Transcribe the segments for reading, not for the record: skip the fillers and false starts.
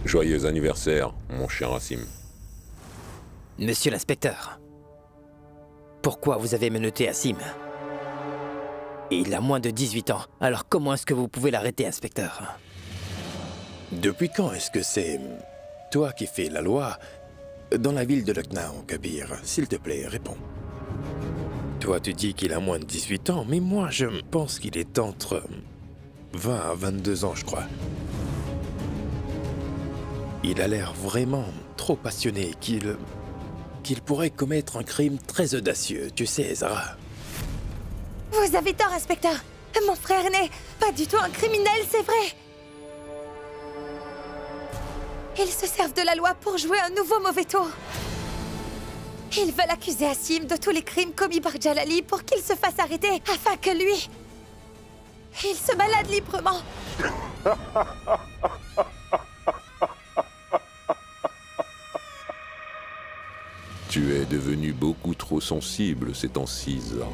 Joyeux anniversaire, mon cher Assim. Monsieur l'inspecteur, pourquoi vous avez menotté Assim? Il a moins de 18 ans, alors comment est-ce que vous pouvez l'arrêter, inspecteur? Depuis quand est-ce que c'est toi qui fais la loi dans la ville de Lucknow, Kabir? S'il te plaît, réponds. Toi, tu dis qu'il a moins de 18 ans, mais moi, je pense qu'il est entre 20 à 22 ans, je crois. Il a l'air vraiment trop passionné qu'il pourrait commettre un crime très audacieux, tu sais, Zara. Vous avez tort, inspecteur. Mon frère n'est pas du tout un criminel, c'est vrai. Ils se servent de la loi pour jouer un nouveau mauvais tour. Ils veulent accuser Assim de tous les crimes commis par Jalali pour qu'il se fasse arrêter, afin que lui... il se balade librement. Tu es devenu beaucoup trop sensible ces temps-ci, Zara.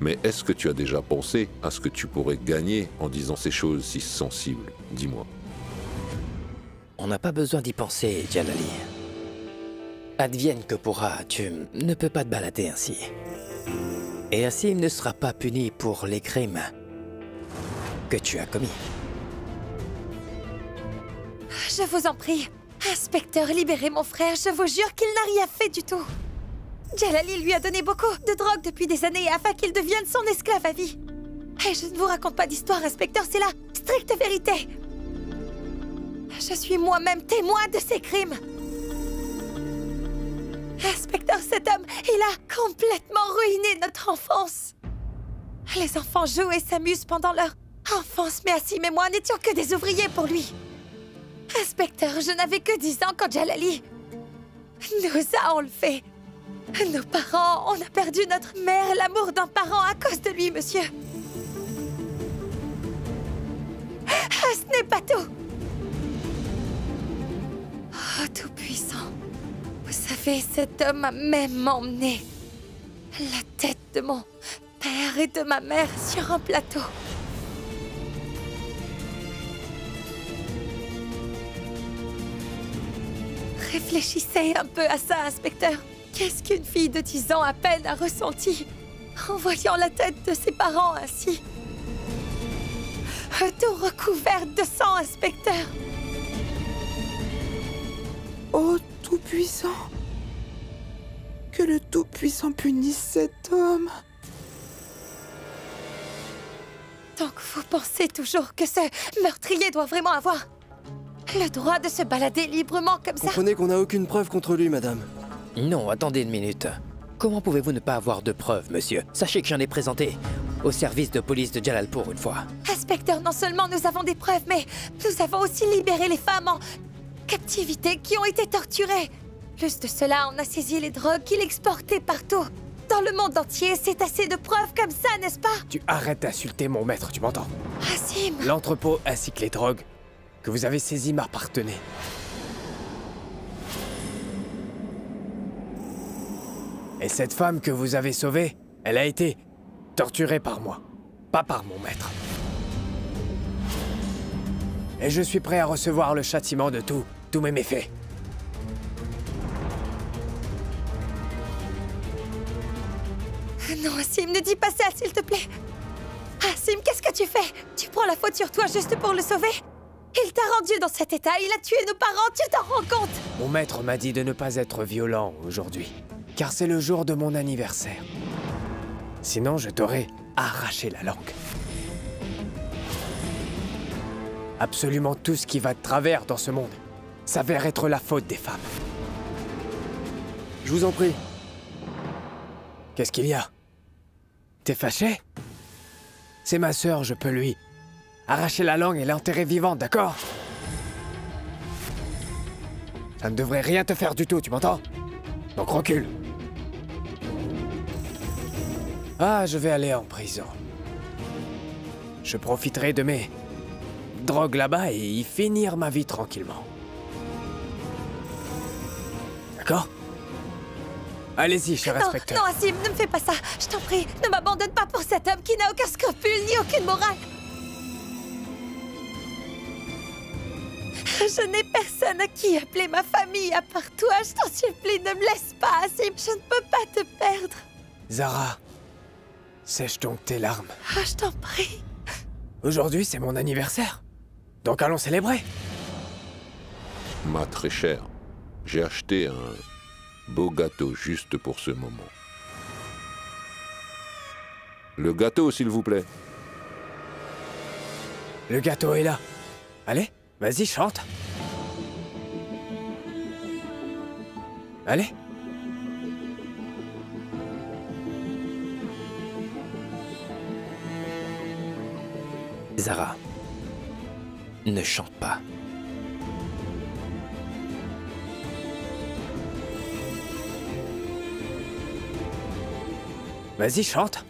Mais est-ce que tu as déjà pensé à ce que tu pourrais gagner en disant ces choses si sensibles? Dis-moi. On n'a pas besoin d'y penser, Jalali. Advienne que pourra, tu ne peux pas te balader ainsi. Et Assim ne sera pas puni pour les crimes que tu as commis. Je vous en prie. Inspecteur, libérez mon frère, je vous jure qu'il n'a rien fait du tout. Jalali lui a donné beaucoup de drogue depuis des années afin qu'il devienne son esclave à vie. Et je ne vous raconte pas d'histoire, inspecteur, c'est la stricte vérité. Je suis moi-même témoin de ces crimes. Inspecteur, cet homme, il a complètement ruiné notre enfance. Les enfants jouent et s'amusent pendant leur enfance, mais Assim et moi n'étions que des ouvriers pour lui. Inspecteur, je n'avais que 10 ans quand Jalali nous a enlevés. Nos parents, on a perdu notre mère, l'amour d'un parent à cause de lui, monsieur. Ce n'est pas tout. Oh, Tout-Puissant. Vous savez, cet homme a même emmené la tête de mon père et de ma mère sur un plateau. Réfléchissez un peu à ça, inspecteur. Qu'est-ce qu'une fille de 10 ans à peine a ressenti en voyant la tête de ses parents ainsi? Tout recouvert de sang, inspecteur. Oh, Tout-Puissant. Que le Tout-Puissant punisse cet homme. Donc vous pensez toujours que ce meurtrier doit vraiment avoir le droit de se balader librement comme ça? Comprenez qu'on n'a aucune preuve contre lui, madame. Non, attendez une minute. Comment pouvez-vous ne pas avoir de preuves, monsieur? Sachez que j'en ai présenté au service de police de Jalalpur une fois. Inspecteur, non seulement nous avons des preuves, mais nous avons aussi libéré les femmes en captivité qui ont été torturées. Plus de cela, on a saisi les drogues qu'il exportait partout. Dans le monde entier, c'est assez de preuves comme ça, n'est-ce pas? Tu arrêtes d'insulter mon maître, tu m'entends? Assim! L'entrepôt ainsi que les drogues que vous avez saisies m'appartenaient. Et cette femme que vous avez sauvée, elle a été torturée par moi, pas par mon maître. Et je suis prêt à recevoir le châtiment de tous mes méfaits. Non, Assim, ne dis pas ça, s'il te plaît. Assim, qu'est-ce que tu fais? Tu prends la faute sur toi juste pour le sauver? Il t'a rendu dans cet état, il a tué nos parents, tu t'en rends compte? Mon maître m'a dit de ne pas être violent aujourd'hui, car c'est le jour de mon anniversaire. Sinon, je t'aurais arraché la langue. Absolument tout ce qui va de travers dans ce monde s'avère être la faute des femmes. Je vous en prie. Qu'est-ce qu'il y a? T'es fâché? C'est ma sœur, je peux lui arracher la langue et l'enterrer vivante, d'accord? Ça ne devrait rien te faire du tout, tu m'entends? Donc recule. Ah, je vais aller en prison. Je profiterai de mes drogues là-bas et y finir ma vie tranquillement. D'accord? Allez-y, cher inspecteur. Non, Assim, ne me fais pas ça. Je t'en prie, ne m'abandonne pas pour cet homme qui n'a aucun scrupule ni aucune morale. Je n'ai personne à qui appeler ma famille à part toi. Je t'en supplie, ne me laisse pas, Aasim. Je ne peux pas te perdre. Zara, sèche donc tes larmes. Ah, je t'en prie. Aujourd'hui, c'est mon anniversaire. Donc allons célébrer. Ma très chère, j'ai acheté un beau gâteau juste pour ce moment. Le gâteau, s'il vous plaît. Le gâteau est là. Allez, vas-y, chante. Allez. Zara, ne chante pas. Vas-y, chante.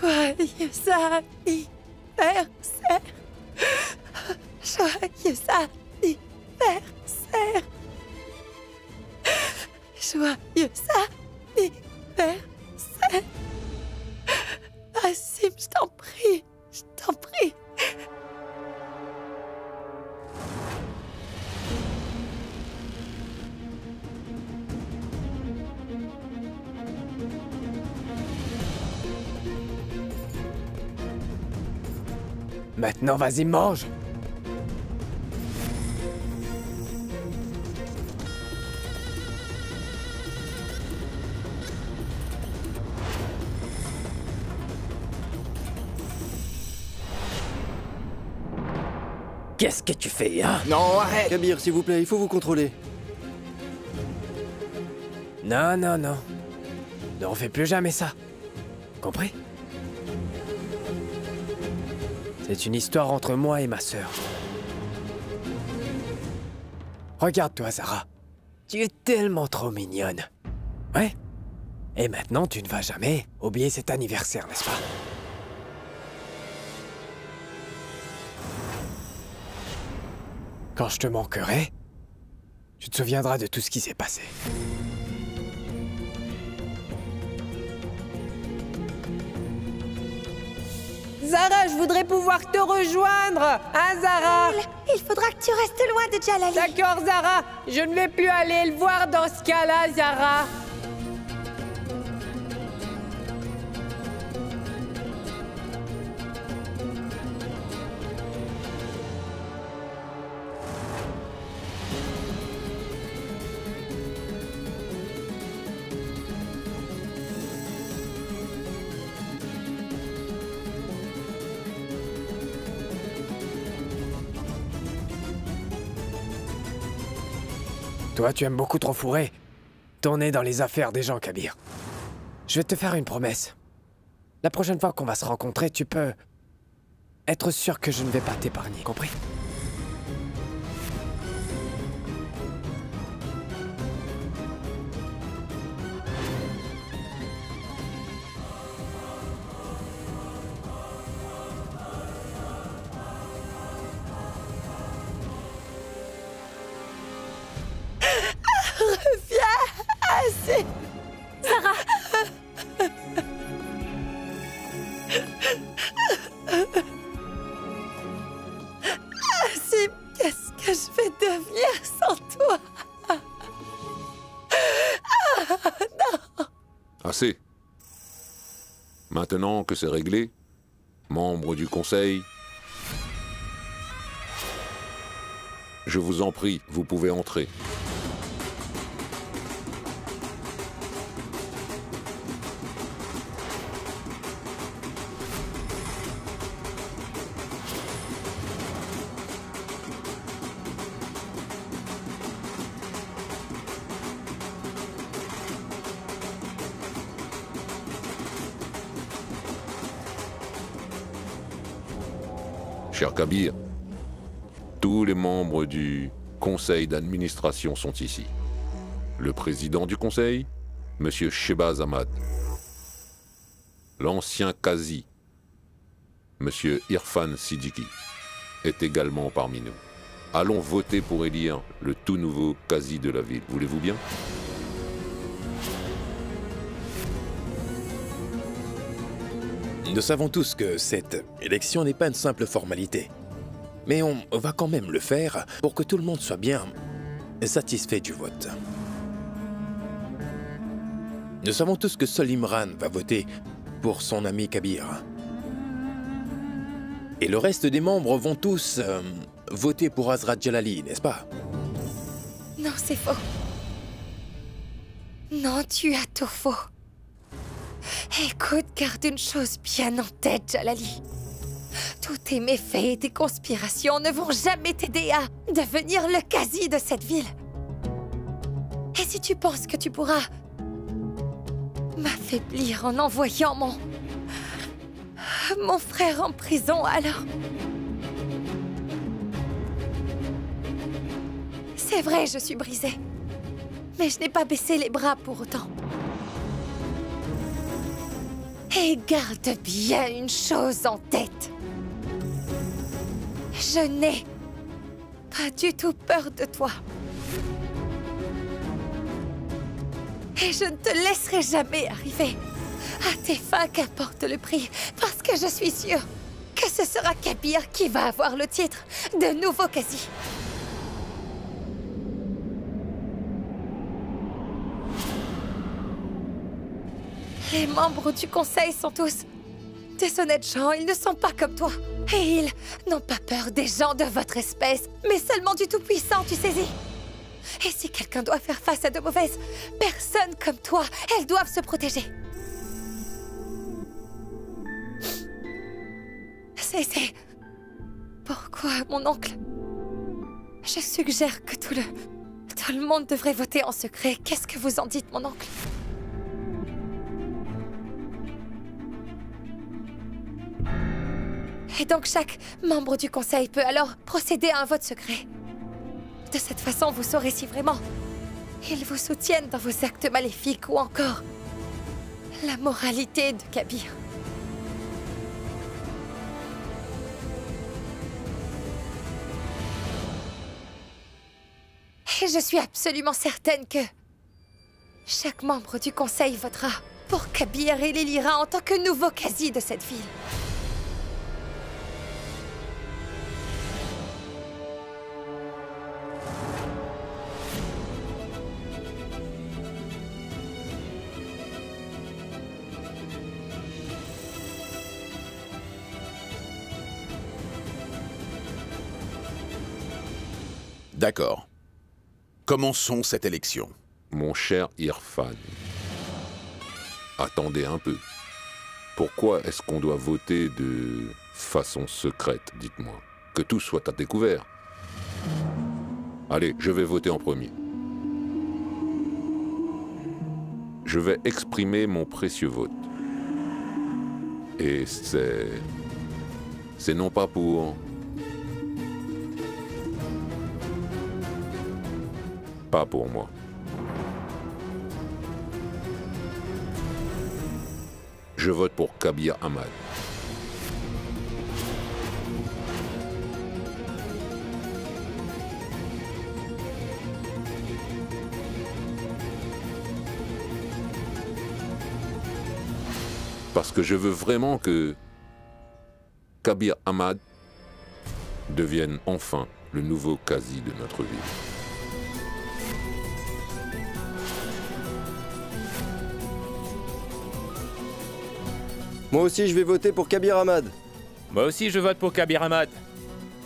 Joyeux anniversaire. Joyeux anniversaire. Joyeux anniversaire. Aasim, je t'en prie. Je t'en prie. Maintenant, vas-y, mange. Qu'est-ce que tu fais, hein? Non, arrête! Kabir, s'il vous plaît, il faut vous contrôler. Non, non, non. Ne refais plus jamais ça. Compris? C'est une histoire entre moi et ma sœur. Regarde-toi, Zara. Tu es tellement trop mignonne. Ouais? Et maintenant, tu ne vas jamais oublier cet anniversaire, n'est-ce pas? Quand je te manquerai, tu te souviendras de tout ce qui s'est passé. Zara, je voudrais pouvoir te rejoindre. Hein, Zara? Il faudra que tu restes loin de Jalali. D'accord, Zara. Je ne vais plus aller le voir dans ce cas-là, Zara. Toi, tu aimes beaucoup trop fourrer. Tourner dans les affaires des gens, Kabir. Je vais te faire une promesse. La prochaine fois qu'on va se rencontrer, tu peux être sûr que je ne vais pas t'épargner, compris? Aasim. Aasim, qu'est-ce que je vais devenir sans toi? Non. Assez. Maintenant que c'est réglé, membres du Conseil, je vous en prie, vous pouvez entrer. Cher Kabir, tous les membres du conseil d'administration sont ici. Le président du conseil, M. Shehbaz Ahmad. L'ancien Qazi, M. Irfan Siddiqui, est également parmi nous. Allons voter pour élire le tout nouveau Qazi de la ville. Voulez-vous bien? Nous savons tous que cette élection n'est pas une simple formalité. Mais on va quand même le faire pour que tout le monde soit bien satisfait du vote. Nous savons tous que seul Imran va voter pour son ami Kabir. Et le reste des membres vont tous voter pour Hazrat Jalali, n'est-ce pas? Non, c'est faux. Non, tu as tout faux. Écoute, garde une chose bien en tête, Jalali. Tous tes méfaits et tes conspirations ne vont jamais t'aider à devenir le quasi de cette ville. Et si tu penses que tu pourras m'affaiblir en envoyant mon frère en prison, alors... C'est vrai, je suis brisée. Mais je n'ai pas baissé les bras pour autant. Et garde bien une chose en tête. Je n'ai pas du tout peur de toi. Et je ne te laisserai jamais arriver à tes fins, qu'importe le prix, parce que je suis sûre que ce sera Kabir qui va avoir le titre de nouveau quasi. Les membres du conseil sont tous des honnêtes gens, ils ne sont pas comme toi. Et ils n'ont pas peur des gens de votre espèce, mais seulement du Tout-Puissant, tu saisis? Et si quelqu'un doit faire face à de mauvaises personnes comme toi, elles doivent se protéger. C'est pourquoi, mon oncle, je suggère que tout le monde devrait voter en secret. Qu'est-ce que vous en dites, mon oncle? Et donc chaque membre du conseil peut alors procéder à un vote secret. De cette façon, vous saurez si vraiment ils vous soutiennent dans vos actes maléfiques ou encore la moralité de Kabir. Et je suis absolument certaine que chaque membre du conseil votera pour Kabir et l'élira en tant que nouveau quasi de cette ville. D'accord. Commençons cette élection. Mon cher Irfan, attendez un peu. Pourquoi est-ce qu'on doit voter de façon secrète, dites-moi? Que tout soit à découvert. Allez, je vais voter en premier. Je vais exprimer mon précieux vote. Et c'est non pas pour... Pas pour moi. Je vote pour Kabir Ahmad. Parce que je veux vraiment que Kabir Ahmad devienne enfin le nouveau quasi de notre ville. Moi aussi, je vais voter pour Kabir Ahmad. Moi aussi, je vote pour Kabir Ahmad.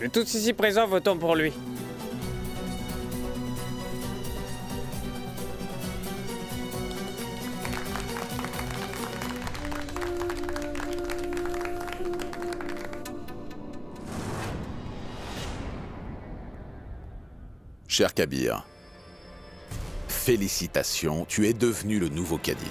Nous tous ici présents votons pour lui. Cher Kabir, félicitations, tu es devenu le nouveau cadi.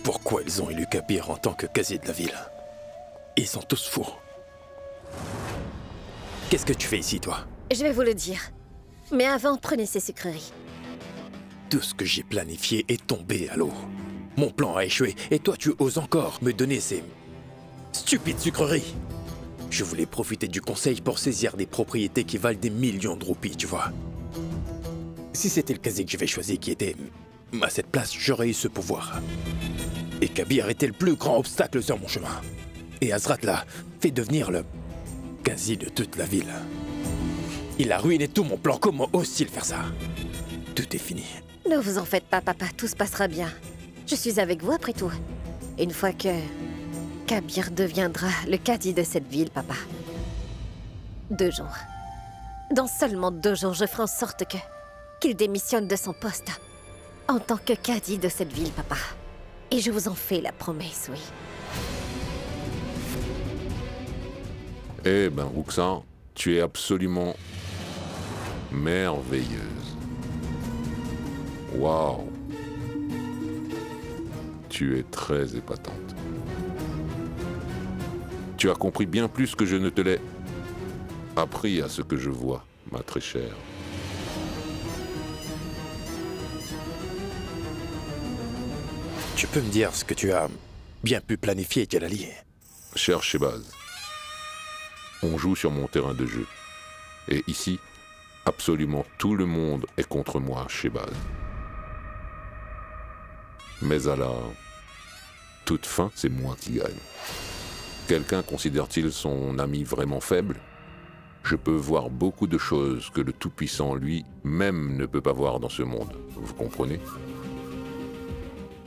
Pourquoi ils ont élu Kabir en tant que quasi de la ville? Ils sont tous fous. Qu'est-ce que tu fais ici, toi? Je vais vous le dire. Mais avant, prenez ces sucreries. Tout ce que j'ai planifié est tombé à l'eau. Mon plan a échoué, et toi tu oses encore me donner ces stupides sucreries. Je voulais profiter du conseil pour saisir des propriétés qui valent des millions de roupies, tu vois. Si c'était le casier que j'avais choisi qui était à cette place, j'aurais eu ce pouvoir. Et Kabir était le plus grand obstacle sur mon chemin. Et Azrat l'a fait devenir le quasi de toute la ville. Il a ruiné tout mon plan. Comment ose-t-il faire ça? Tout est fini. Ne vous en faites pas, papa, tout se passera bien. Je suis avec vous après tout. Une fois que Kabir deviendra le cadi de cette ville, papa. 2 jours. Dans seulement 2 jours, je ferai en sorte qu'il démissionne de son poste en tant que cadi de cette ville, papa. Et je vous en fais la promesse, oui. Eh ben, Roxane, tu es absolument merveilleuse. Waouh! Tu es très épatante. Tu as compris bien plus que je ne te l'ai appris à ce que je vois, ma très chère. Tu peux me dire ce que tu as bien pu planifier, Jalali? Cher Shehbaz, on joue sur mon terrain de jeu. Et ici, absolument tout le monde est contre moi, Shehbaz. Mais à la toute fin, c'est moi qui gagne. Quelqu'un considère-t-il son ami vraiment faible? Je peux voir beaucoup de choses que le Tout-Puissant lui-même ne peut pas voir dans ce monde. Vous comprenez?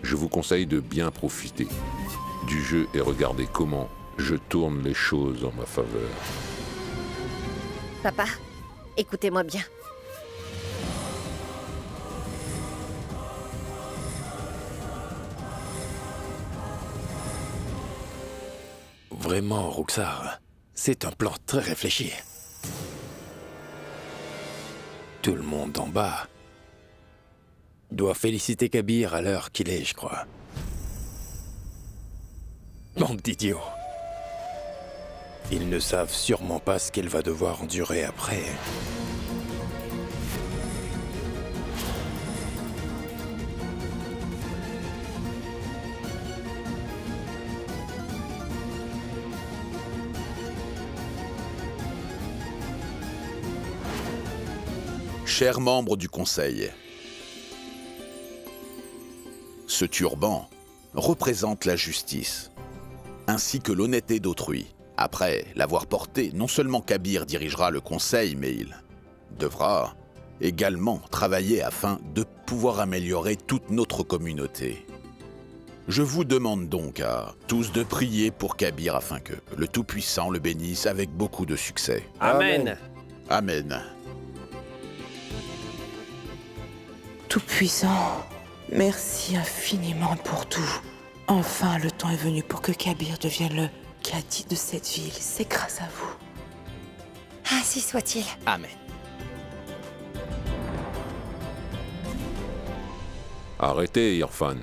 Je vous conseille de bien profiter du jeu et regarder comment je tourne les choses en ma faveur. Papa, écoutez-moi bien. Vraiment, Roxar, c'est un plan très réfléchi. Tout le monde en bas doit féliciter Kabir à l'heure qu'il est, je crois. Bande d'idiots. Ils ne savent sûrement pas ce qu'elle va devoir endurer après. Chers membres du Conseil, ce turban représente la justice, ainsi que l'honnêteté d'autrui. Après l'avoir porté, non seulement Kabir dirigera le Conseil, mais il devra également travailler afin de pouvoir améliorer toute notre communauté. Je vous demande donc à tous de prier pour Kabir afin que le Tout-Puissant le bénisse avec beaucoup de succès. Amen. Amen. Tout-Puissant, merci infiniment pour tout. Enfin, le temps est venu pour que Kabir devienne le cadi de cette ville. C'est grâce à vous. Ainsi soit-il. Amen. Arrêtez, Irfan.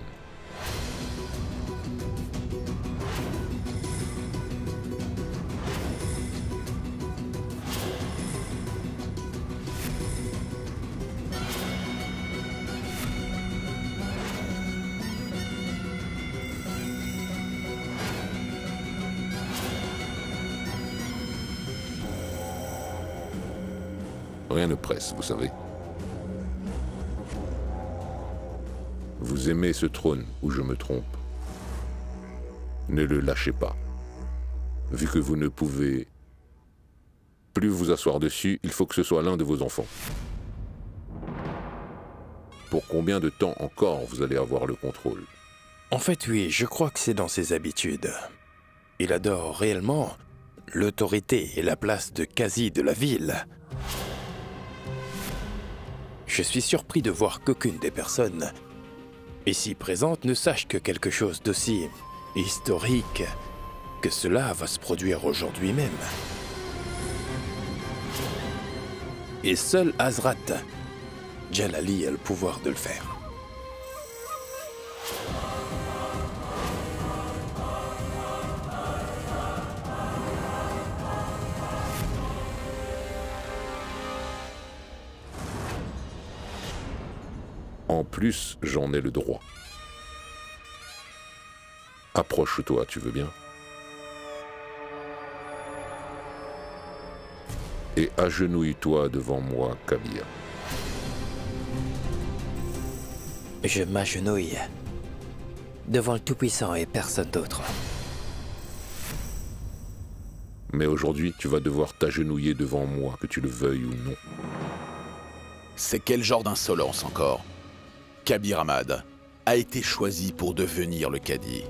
Rien ne presse, vous savez. Vous aimez ce trône, ou je me trompe? Ne le lâchez pas. Vu que vous ne pouvez plus vous asseoir dessus, il faut que ce soit l'un de vos enfants. Pour combien de temps encore vous allez avoir le contrôle? En fait, oui, je crois que c'est dans ses habitudes. Il adore réellement l'autorité et la place de quasi de la ville. Je suis surpris de voir qu'aucune des personnes ici présentes ne sache que quelque chose d'aussi historique que cela va se produire aujourd'hui même. Et seul Azrat Jalali a le pouvoir de le faire. En plus, j'en ai le droit. Approche-toi, tu veux bien? Et agenouille-toi devant moi, Kabir. Je m'agenouille devant le Tout-Puissant et personne d'autre. Mais aujourd'hui, tu vas devoir t'agenouiller devant moi, que tu le veuilles ou non. C'est quel genre d'insolence encore? Kabir Ahmad a été choisi pour devenir le cadi.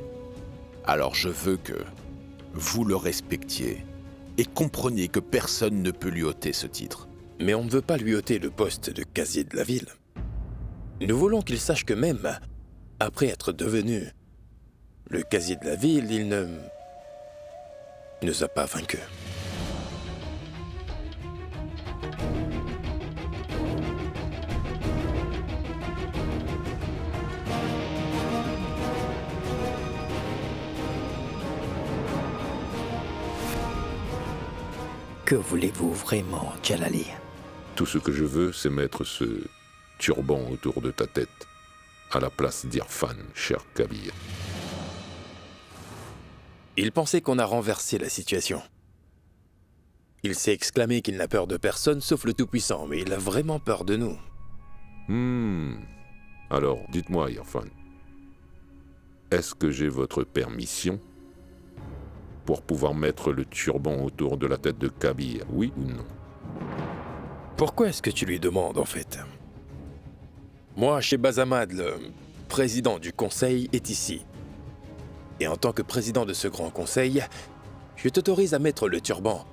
Alors je veux que vous le respectiez et compreniez que personne ne peut lui ôter ce titre. Mais on ne veut pas lui ôter le poste de casier de la ville. Nous voulons qu'il sache que même après être devenu le casier de la ville, il ne nous a pas vaincus. Que voulez-vous vraiment, Jalali? Tout ce que je veux, c'est mettre ce turban autour de ta tête, à la place d'Irfan, cher Kabir. Il pensait qu'on a renversé la situation. Il s'est exclamé qu'il n'a peur de personne sauf le Tout-Puissant, mais il a vraiment peur de nous. Alors, dites-moi, Irfan, est-ce que j'ai votre permission pour pouvoir mettre le turban autour de la tête de Kabir, oui ou non? Pourquoi est-ce que tu lui demandes, en fait? Moi, Shehbaz Ahmad, le président du conseil, est ici. Et en tant que président de ce grand conseil, je t'autorise à mettre le turban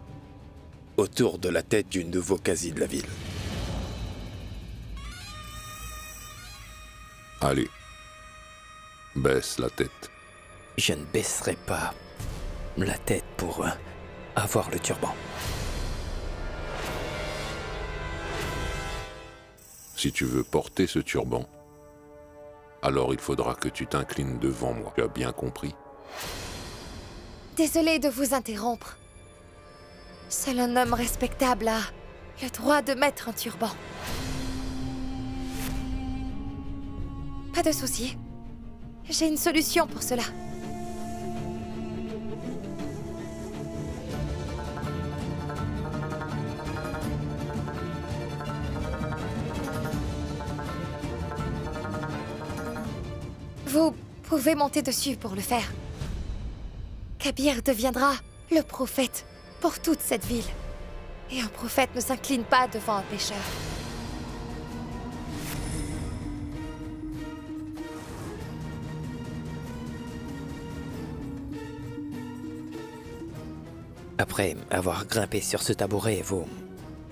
autour de la tête du nouveau casi de la ville. Allez, baisse la tête. Je ne baisserai pas la tête pour avoir le turban. Si tu veux porter ce turban, alors il faudra que tu t'inclines devant moi. Tu as bien compris? Désolée de vous interrompre. Seul un homme respectable a le droit de mettre un turban. Pas de souci. J'ai une solution pour cela. Vous pouvez monter dessus pour le faire. Kabir deviendra le prophète pour toute cette ville. Et un prophète ne s'incline pas devant un pécheur. Après avoir grimpé sur ce tabouret, vous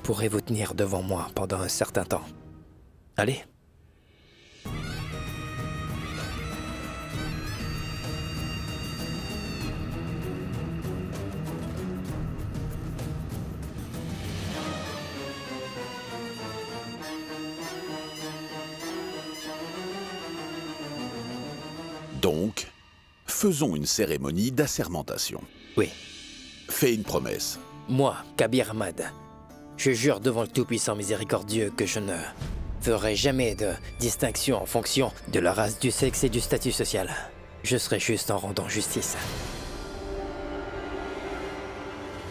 pourrez vous tenir devant moi pendant un certain temps. Allez. Donc, faisons une cérémonie d'assermentation. Oui. Fais une promesse. Moi, Kabir Ahmad, je jure devant le Tout-Puissant Miséricordieux que je ne ferai jamais de distinction en fonction de la race, du sexe et du statut social. Je serai juste en rendant justice.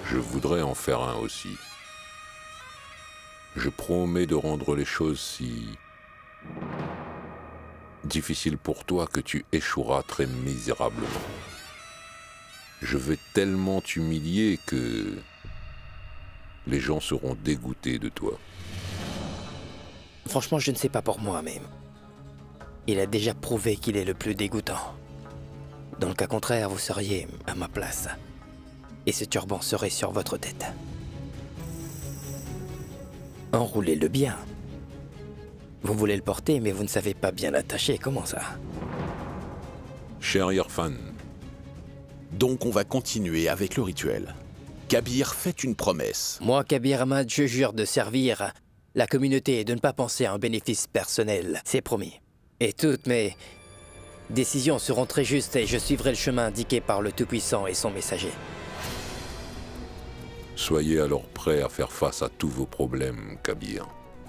Je voudrais en faire un aussi. Je promets de rendre les choses si difficiles pour toi que tu échoueras très misérablement. Je vais tellement t'humilier que les gens seront dégoûtés de toi. Franchement, je ne sais pas pour moi, mais il a déjà prouvé qu'il est le plus dégoûtant. Dans le cas contraire, vous seriez à ma place. Et ce turban serait sur votre tête. Enroulez-le bien. Vous voulez le porter, mais vous ne savez pas bien l'attacher. Comment ça? Cher Irfan. Donc on va continuer avec le rituel. Kabir, fait une promesse. Moi, Kabir Ahmad, je jure de servir la communauté et de ne pas penser à un bénéfice personnel. C'est promis. Et toutes mes décisions seront très justes et je suivrai le chemin indiqué par le Tout-Puissant et son messager. Soyez alors prêts à faire face à tous vos problèmes, Kabir.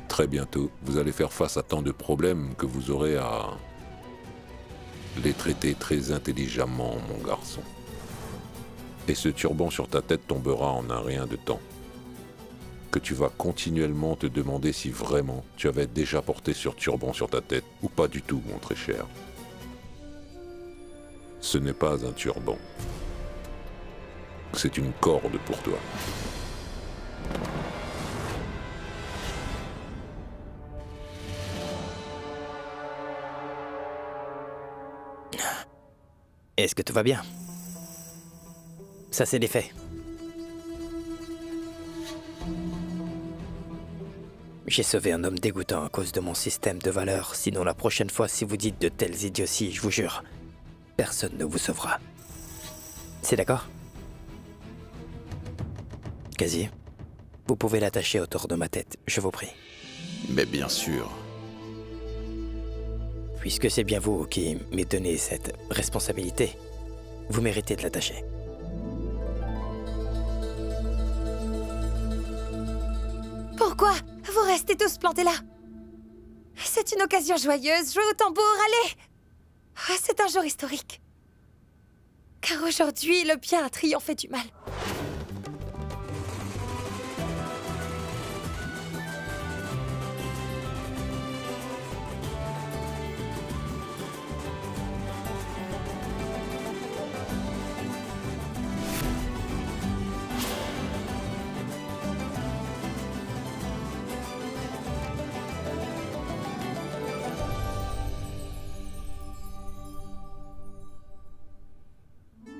Très bientôt, vous allez faire face à tant de problèmes que vous aurez à les traiter très intelligemment, mon garçon. Et ce turban sur ta tête tombera en un rien de temps. Que que tu vas continuellement te demander si vraiment tu avais déjà porté ce turban sur ta tête ou pas du tout, mon très cher. Ce n'est pas un turban. C'est une corde pour toi. Est-ce que tout va bien? Ça, c'est des faits. J'ai sauvé un homme dégoûtant à cause de mon système de valeurs. Sinon, la prochaine fois, si vous dites de telles idioties, je vous jure, personne ne vous sauvera. C'est d'accord? Casier, vous pouvez l'attacher autour de ma tête, je vous prie. Mais bien sûr. Puisque c'est bien vous qui m'avez donné cette responsabilité, vous méritez de l'attacher. Pourquoi vous restez tous plantés là? C'est une occasion joyeuse, jouez au tambour, allez! Ah, c'est un jour historique. Car aujourd'hui, le bien a triomphé du mal.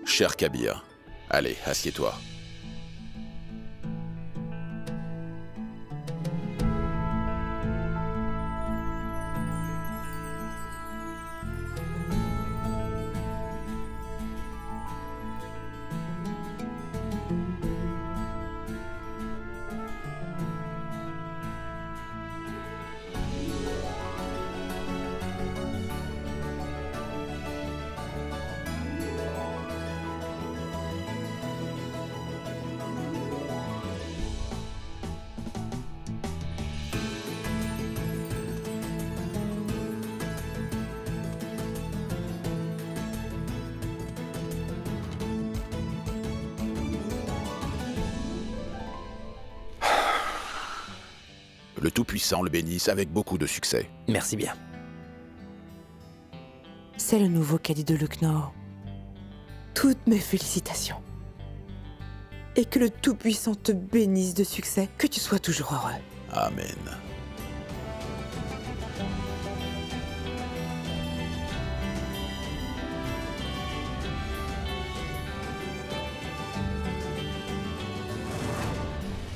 Cher Kabir, allez, assieds-toi. Le Tout-Puissant le bénisse avec beaucoup de succès. Merci bien. C'est le nouveau cadi de Lucknow. Toutes mes félicitations. Et que le Tout-Puissant te bénisse de succès, que tu sois toujours heureux. Amen.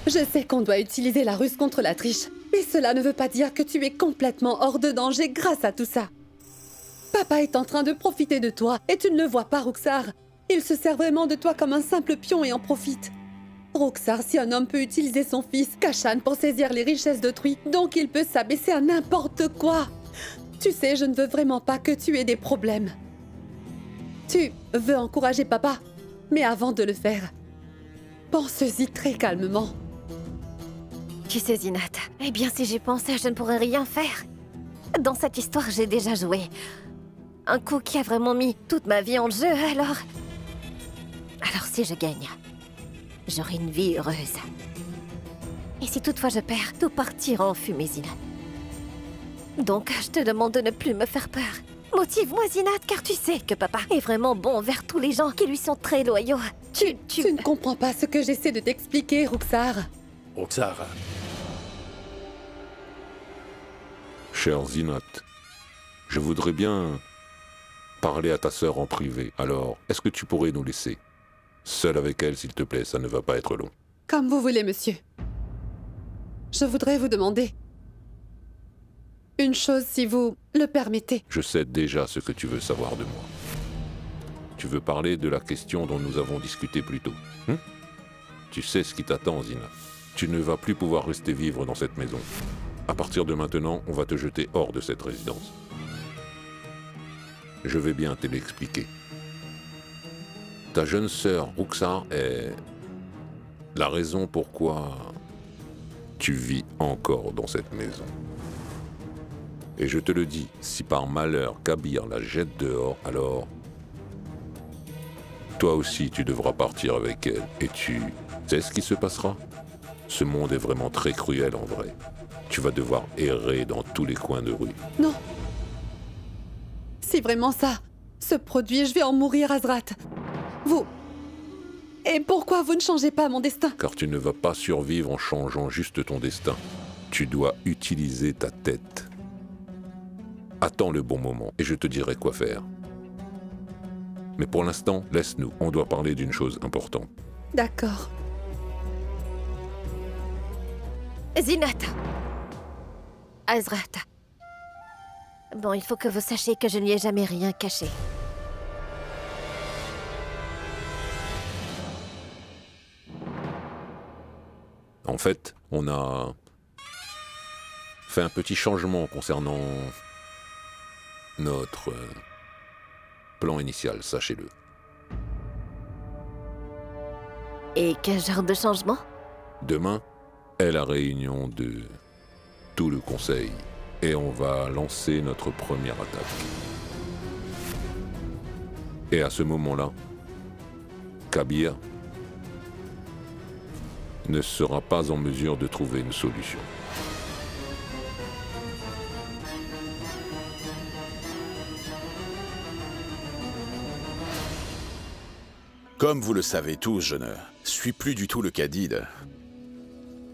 Je sais qu'on doit utiliser la ruse contre la triche, mais cela ne veut pas dire que tu es complètement hors de danger grâce à tout ça. Papa est en train de profiter de toi et tu ne le vois pas, Roxar. Il se sert vraiment de toi comme un simple pion et en profite. Roxar, si un homme peut utiliser son fils, Kashan, pour saisir les richesses d'autrui, donc il peut s'abaisser à n'importe quoi. Tu sais, je ne veux vraiment pas que tu aies des problèmes. Tu veux encourager papa, mais avant de le faire, pense-y très calmement. Tu sais, Zinat, eh bien si j'y pensais, je ne pourrais rien faire. Dans cette histoire, j'ai déjà joué. Un coup qui a vraiment mis toute ma vie en jeu, alors... Alors si je gagne, j'aurai une vie heureuse. Et si toutefois je perds, tout partira en fumée, Zinat. Donc, je te demande de ne plus me faire peur. Motive-moi, Zinat, car tu sais que papa est vraiment bon envers tous les gens qui lui sont très loyaux. Tu ne comprends pas ce que j'essaie de t'expliquer, Roxar. Roxar. Cher Zinat, je voudrais bien parler à ta sœur en privé. Alors, est-ce que tu pourrais nous laisser? Seul avec elle, s'il te plaît, ça ne va pas être long. Comme vous voulez, monsieur. Je voudrais vous demander une chose, si vous le permettez. Je sais déjà ce que tu veux savoir de moi. Tu veux parler de la question dont nous avons discuté plus tôt. Tu sais ce qui t'attend, Zina. Tu ne vas plus pouvoir rester vivre dans cette maison. À partir de maintenant, on va te jeter hors de cette résidence. Je vais bien te l'expliquer. Ta jeune sœur, Roxar, est la raison pourquoi tu vis encore dans cette maison. Et je te le dis, si par malheur Kabir la jette dehors, alors toi aussi tu devras partir avec elle. Et tu sais ce qui se passera? Ce monde est vraiment très cruel en vrai. Tu vas devoir errer dans tous les coins de rue. Non. C'est vraiment ça. Ce produit, je vais en mourir, Azrat. Vous... Et pourquoi vous ne changez pas mon destin? Car tu ne vas pas survivre en changeant juste ton destin. Tu dois utiliser ta tête. Attends le bon moment et je te dirai quoi faire. Mais pour l'instant, laisse-nous. On doit parler d'une chose importante. D'accord. Zinata. Azrat. Bon, il faut que vous sachiez que je n'y ai jamais rien caché. En fait, on a fait un petit changement concernant notre plan initial, sachez-le. Et quel genre de changement? Demain est la réunion de tout le conseil et on va lancer notre première attaque. Et à ce moment-là, Kabir ne sera pas en mesure de trouver une solution. Comme vous le savez tous, je ne suis plus du tout le cadi de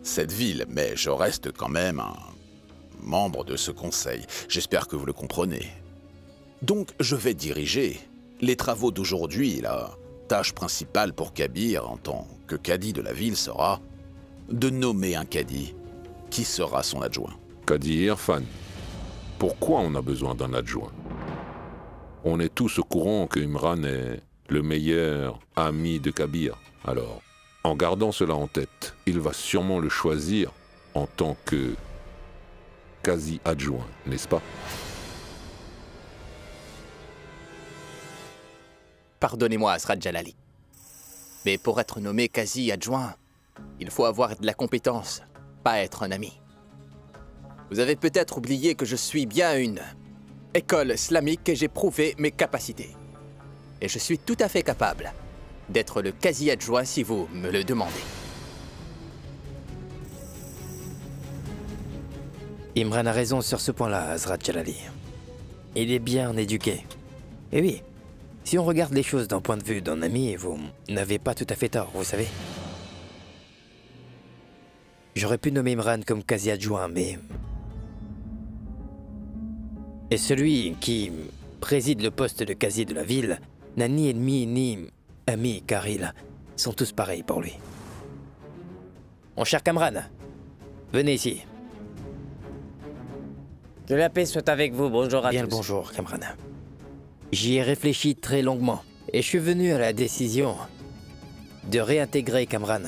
cette ville, mais je reste quand même un membre de ce conseil. J'espère que vous le comprenez. Donc, je vais diriger les travaux d'aujourd'hui. La tâche principale pour Kabir, en tant que cadi de la ville, sera de nommer un cadi qui sera son adjoint. Cadi Irfan, pourquoi on a besoin d'un adjoint? On est tous au courant que Imran est le meilleur ami de Kabir. Alors, en gardant cela en tête, il va sûrement le choisir en tant que quasi adjoint, n'est-ce pas? Pardonnez-moi, Azrat Jalali. Mais pour être nommé quasi adjoint, il faut avoir de la compétence, pas être un ami. Vous avez peut-être oublié que je suis bien une école islamique et j'ai prouvé mes capacités. Et je suis tout à fait capable d'être le quasi adjoint si vous me le demandez. Imran a raison sur ce point-là, Azrat Jalali. Il est bien éduqué. Et oui, si on regarde les choses d'un point de vue d'un ami, vous n'avez pas tout à fait tort, vous savez. J'aurais pu nommer Imran comme quasi adjoint, mais... Et celui qui préside le poste de quasi de la ville n'a ni ennemi ni ami, car ils sont tous pareils pour lui. Mon cher Kamran, venez ici. Que la paix soit avec vous, bonjour à tous. Bien le bonjour, Kamran. J'y ai réfléchi très longuement, et je suis venu à la décision de réintégrer Kamran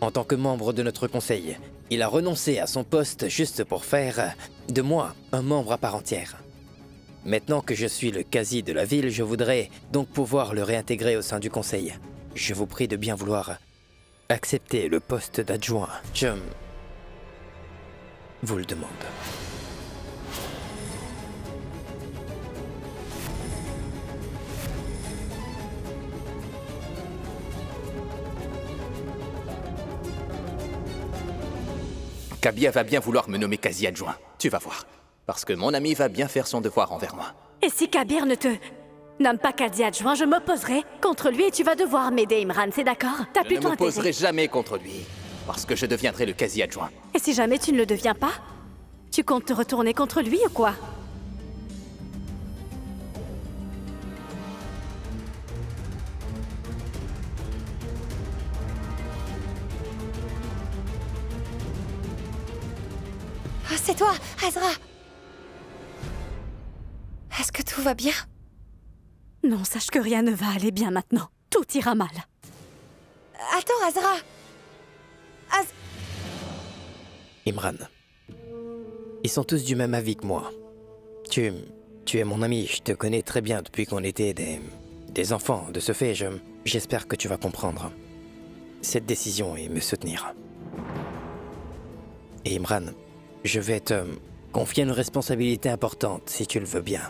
en tant que membre de notre conseil. Il a renoncé à son poste juste pour faire de moi un membre à part entière. Maintenant que je suis le quasi de la ville, je voudrais donc pouvoir le réintégrer au sein du conseil. Je vous prie de bien vouloir accepter le poste d'adjoint. Je vous le demande. Kabir va bien vouloir me nommer quasi adjoint. Tu vas voir. Parce que mon ami va bien faire son devoir envers moi. Et si Kabir ne te nomme pas quasi adjoint, je m'opposerai contre lui et tu vas devoir m'aider, Imran, c'est d'accord? T'as Je ne plutôt intérêt. m'opposerai jamais contre lui. Parce que je deviendrai le quasi adjoint. Et si jamais tu ne le deviens pas, tu comptes te retourner contre lui ou quoi? Oh, c'est toi, Azra. Est-ce que tout va bien? Non, sache que rien ne va aller bien maintenant. Tout ira mal. Attends, Azra. Imran, ils sont tous du même avis que moi. Tu es mon ami, je te connais très bien depuis qu'on était des enfants. De ce fait, j'espère que tu vas comprendre cette décision et me soutenir. Et Imran, je vais te confier une responsabilité importante, si tu le veux bien.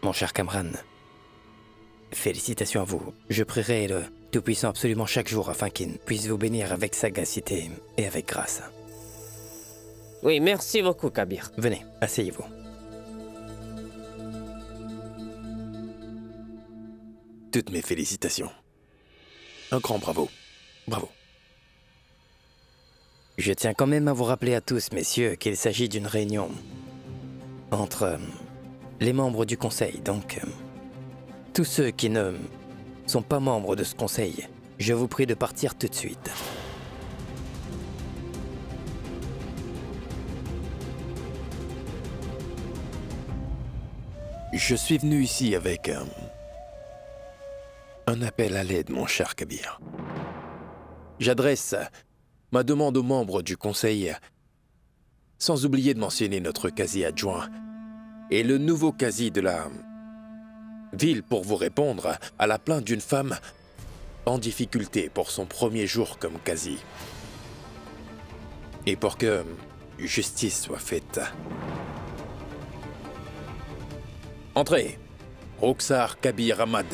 Mon cher Kamran, Félicitations à vous. Je prierai le Tout-Puissant absolument chaque jour afin qu'il puisse vous bénir avec sagacité et avec grâce. Oui, merci beaucoup, Kabir. Venez, asseyez-vous. Toutes mes félicitations. Un grand bravo. Bravo. Je tiens quand même à vous rappeler à tous, messieurs, qu'il s'agit d'une réunion entre les membres du conseil. Donc, tous ceux qui ne sont pas membres de ce conseil, je vous prie de partir tout de suite. Je suis venu ici avec un appel à l'aide, mon cher Kabir. J'adresse ma demande aux membres du conseil, sans oublier de mentionner notre quasi adjoint et le nouveau quasi de la ville pour vous répondre à la plainte d'une femme en difficulté pour son premier jour comme quasi. Et pour que justice soit faite. Entrez, Rukhsar Kabir Ahmad.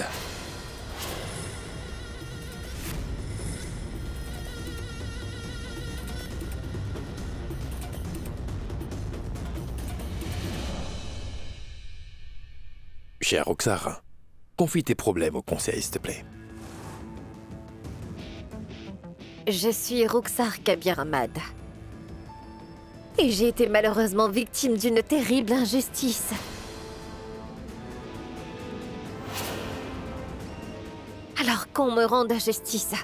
Cher Rukhsar, confie tes problèmes au conseil, s'il te plaît. Je suis Rukhsar Kabir Ahmad. Et j'ai été malheureusement victime d'une terrible injustice. Alors qu'on me rende justice.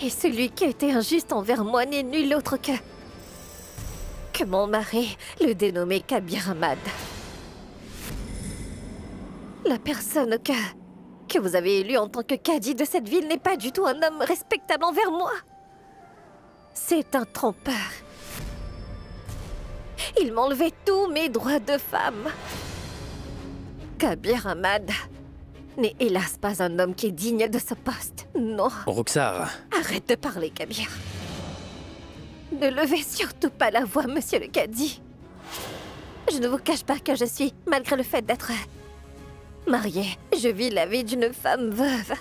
Et celui qui a été injuste envers moi n'est nul autre que mon mari, le dénommé Kabir Ahmad. La personne que vous avez élue en tant que cadi de cette ville n'est pas du tout un homme respectable envers moi. C'est un trompeur. Il m'enlevait tous mes droits de femme. Kabir Ahmad n'est hélas pas un homme qui est digne de ce poste, non. Rukhsar. Arrête de parler, Kabir. Ne levez surtout pas la voix, monsieur le cadi. Je ne vous cache pas que je suis, malgré le fait d'être mariée, je vis la vie d'une femme veuve.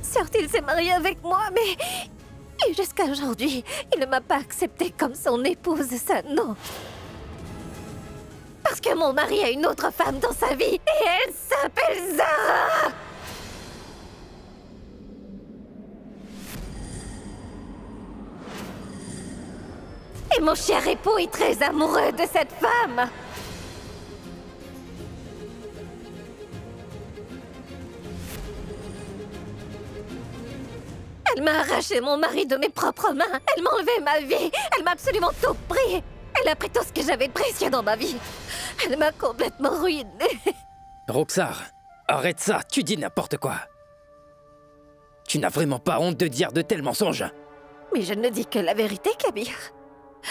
Certes, il s'est marié avec moi, mais jusqu'à aujourd'hui, il ne m'a pas acceptée comme son épouse, ça non. Parce que mon mari a une autre femme dans sa vie, et elle s'appelle Zara. Et mon cher époux est très amoureux de cette femme. Elle m'a arraché mon mari de mes propres mains. Elle m'a enlevé ma vie. Elle m'a absolument tout pris. Elle a pris tout ce que j'avais de précieux dans ma vie. Elle m'a complètement ruinée. Rukhsar, arrête ça, tu dis n'importe quoi. Tu n'as vraiment pas honte de dire de tels mensonges? Mais je ne dis que la vérité, Kabir.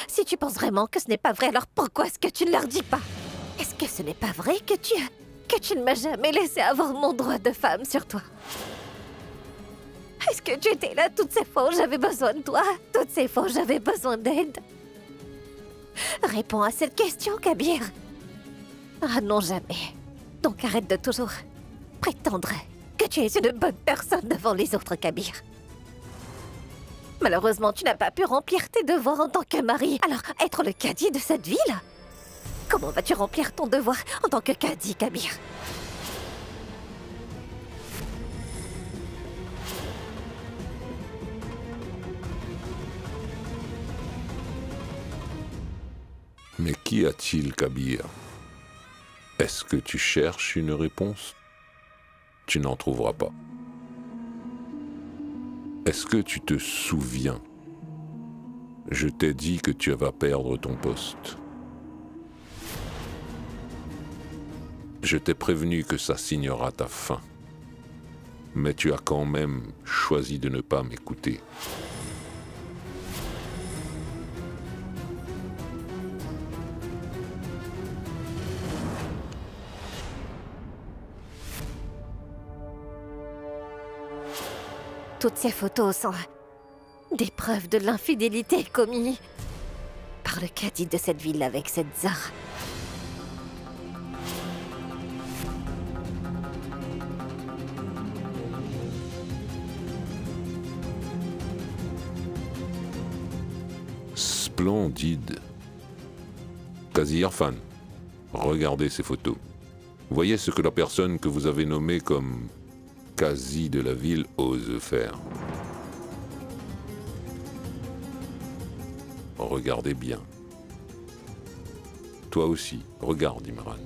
Si tu penses vraiment que ce n'est pas vrai, alors pourquoi est-ce que tu ne leur dis pas? Est-ce que ce n'est pas vrai que tu ne m'as jamais laissé avoir mon droit de femme sur toi? Est-ce que tu étais là toutes ces fois où j'avais besoin de toi? Toutes ces fois où j'avais besoin d'aide? Réponds à cette question, Kabir. Ah non, jamais. Donc arrête de toujours prétendre que tu es une bonne personne devant les autres, Kabir. Malheureusement, tu n'as pas pu remplir tes devoirs en tant que mari. Alors, être le cadi de cette ville? Comment vas-tu remplir ton devoir en tant que cadi, Kabir? Mais qu'y a-t-il, Kabir? Est-ce que tu cherches une réponse? Tu n'en trouveras pas. Est-ce que tu te souviens? Je t'ai dit que tu vas perdre ton poste. Je t'ai prévenu que ça signera ta fin. Mais tu as quand même choisi de ne pas m'écouter. Toutes ces photos sont des preuves de l'infidélité commise par le cadi de cette ville avec cette Zara. Splendide. Qazi Irfan, regardez ces photos. Voyez ce que la personne que vous avez nommée comme Qazi de la ville ose faire. Regardez bien. Toi aussi, regarde Imran.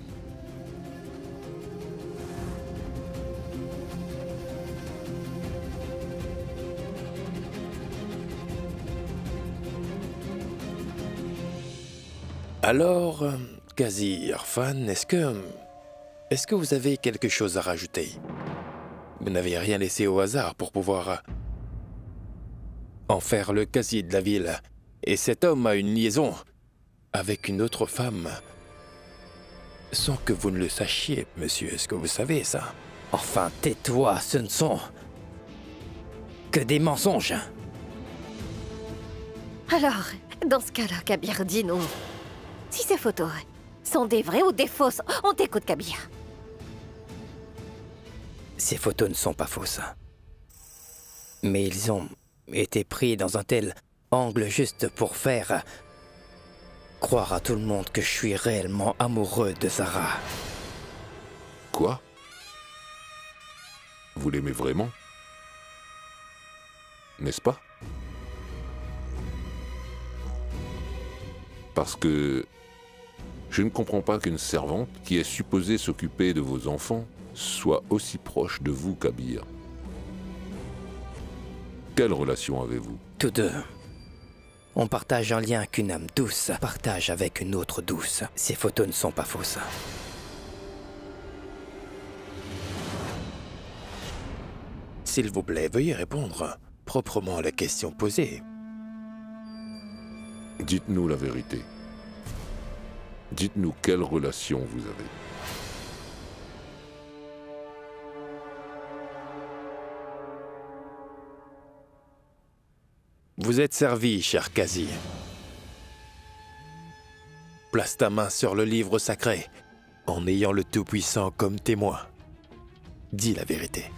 Alors, Qazi Irfan, est-ce que vous avez quelque chose à rajouter? Vous n'avez rien laissé au hasard pour pouvoir en faire le Qazi de la ville. Et cet homme a une liaison avec une autre femme. Sans que vous ne le sachiez, monsieur. Est-ce que vous savez ça? Enfin, tais-toi, ce ne sont que des mensonges. Alors, dans ce cas-là, Kabir, dis-nous. Si ces photos sont des vraies ou des fausses, on t'écoute, Kabir. Ces photos ne sont pas fausses. Mais ils ont été pris dans un tel angle juste pour faire croire à tout le monde que je suis réellement amoureux de Zara. Quoi? Vous l'aimez vraiment? N'est-ce pas? Parce que je ne comprends pas qu'une servante qui est supposée s'occuper de vos enfants soit aussi proche de vous, Kabir. Quelle relation avez-vous? Tous deux. On partage un lien qu'une âme douce partage avec une autre douce. Ces photos ne sont pas fausses. S'il vous plaît, veuillez répondre proprement à la question posée. Dites-nous la vérité. Dites-nous quelle relation vous avez. Vous êtes servi, cher Qazi. Place ta main sur le livre sacré, en ayant le Tout-Puissant comme témoin. Dis la vérité.